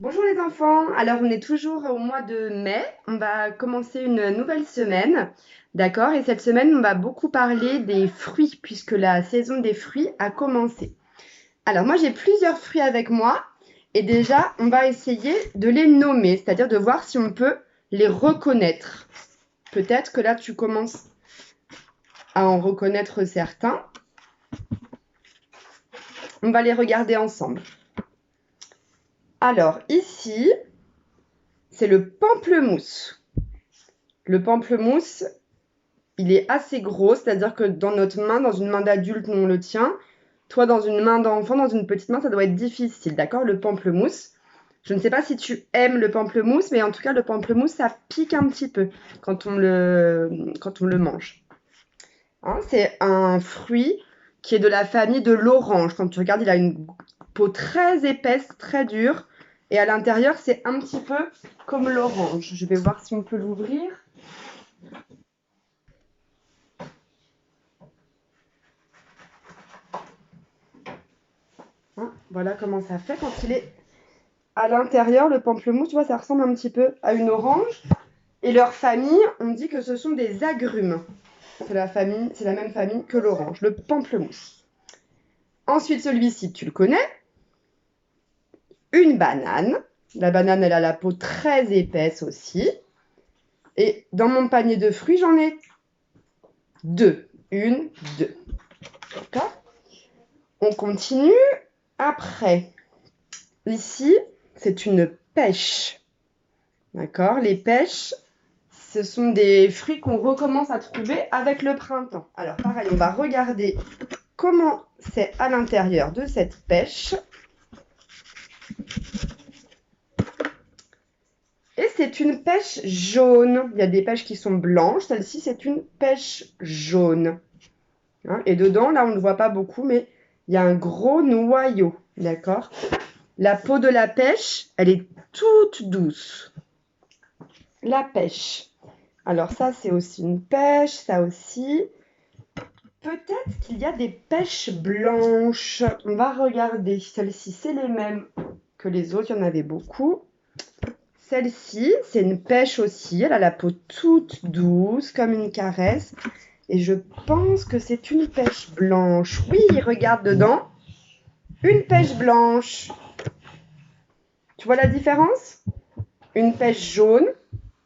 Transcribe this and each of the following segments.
Bonjour les enfants, alors on est toujours au mois de mai, on va commencer une nouvelle semaine, d'accord? Et cette semaine on va beaucoup parler des fruits puisque la saison des fruits a commencé. Alors moi j'ai plusieurs fruits avec moi et déjà on va essayer de les nommer, c'est-à-dire de voir si on peut les reconnaître. Peut-être que là tu commences à en reconnaître certains. On va les regarder ensemble. Alors ici, c'est le pamplemousse. Le pamplemousse, il est assez gros, c'est-à-dire que dans notre main, dans une main d'adulte, on le tient. Toi, dans une main d'enfant, dans une petite main, ça doit être difficile, d'accord? Le pamplemousse. Je ne sais pas si tu aimes le pamplemousse, mais en tout cas, le pamplemousse, ça pique un petit peu quand on le mange. Hein, c'est un fruit qui est de la famille de l'orange. Quand tu regardes, il a une peau très épaisse, très dure. Et à l'intérieur, c'est un petit peu comme l'orange. Je vais voir si on peut l'ouvrir. Hein, voilà comment ça fait quand il est à l'intérieur. Le pamplemousse, tu vois, ça ressemble un petit peu à une orange. Et leur famille, on dit que ce sont des agrumes. C'est la même famille que l'orange, le pamplemousse. Ensuite, celui-ci, tu le connais. Une banane. La banane, elle a la peau très épaisse aussi. Et dans mon panier de fruits, j'en ai deux. Une, deux. D'accord? On continue. Après, ici, c'est une pêche. D'accord? Les pêches, ce sont des fruits qu'on recommence à trouver avec le printemps. Alors, pareil, on va regarder comment c'est à l'intérieur de cette pêche. Et c'est une pêche jaune. Il y a des pêches qui sont blanches. Celle-ci, c'est une pêche jaune. Hein, et dedans, là, on ne voit pas beaucoup, mais il y a un gros noyau. D'accord? La peau de la pêche, elle est toute douce. La pêche. Alors ça, c'est aussi une pêche, ça aussi. Peut-être qu'il y a des pêches blanches. On va regarder. Celles-ci, c'est les mêmes que les autres. Il y en avait beaucoup. Celle-ci, c'est une pêche aussi. Elle a la peau toute douce, comme une caresse. Et je pense que c'est une pêche blanche. Oui, regarde dedans. Une pêche blanche. Tu vois la différence? Une pêche jaune,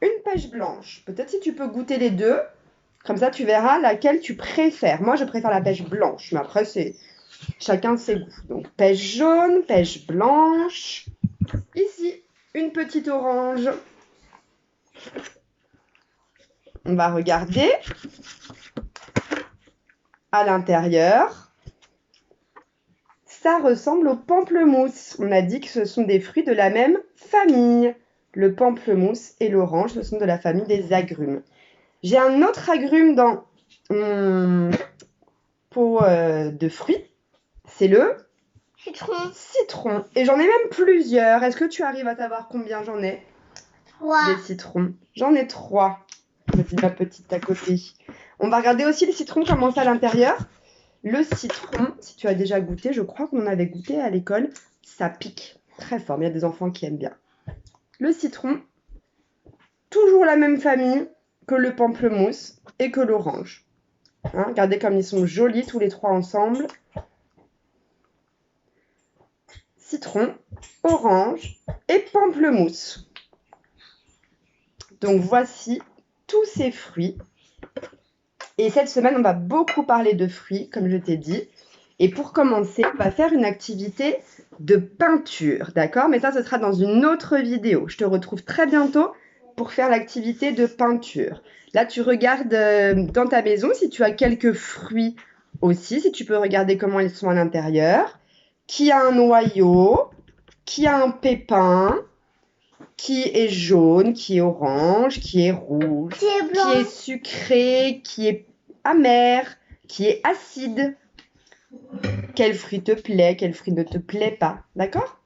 une pêche blanche. Peut-être si tu peux goûter les deux. Comme ça, tu verras laquelle tu préfères. Moi, je préfère la pêche blanche. Mais après, c'est chacun ses goûts. Donc, pêche jaune, pêche blanche. Ici, une petite orange. On va regarder à l'intérieur. Ça ressemble au pamplemousse. On a dit que ce sont des fruits de la même famille. Le pamplemousse et l'orange, ce sont de la famille des agrumes. J'ai un autre agrume dans mon pot de fruits. C'est le citron. Et j'en ai même plusieurs. Est-ce que tu arrives à savoir combien j'en ai? 3. Des citrons. J'en ai 3. Je dis ma petite à côté. On va regarder aussi le citron, comment c'est à l'intérieur. Le citron, si tu as déjà goûté, je crois qu'on en avait goûté à l'école, ça pique très fort. Il y a des enfants qui aiment bien. Le citron, toujours la même famille que le pamplemousse et que l'orange. Hein, regardez comme ils sont jolis tous les trois ensemble. Citron, orange et pamplemousse. Donc voici tous ces fruits. Et cette semaine, on va beaucoup parler de fruits, comme je t'ai dit. Et pour commencer, on va faire une activité de peinture, d'accord? Mais ça, ce sera dans une autre vidéo. Je te retrouve très bientôt pour faire l'activité de peinture. Là, tu regardes dans ta maison si tu as quelques fruits aussi, si tu peux regarder comment ils sont à l'intérieur, qui a un noyau, qui a un pépin, qui est jaune, qui est orange, qui est rouge, Qui est blanc. qui est sucré, qui est amer, qui est acide. Quel fruit te plaît, quel fruit ne te plaît pas, d'accord?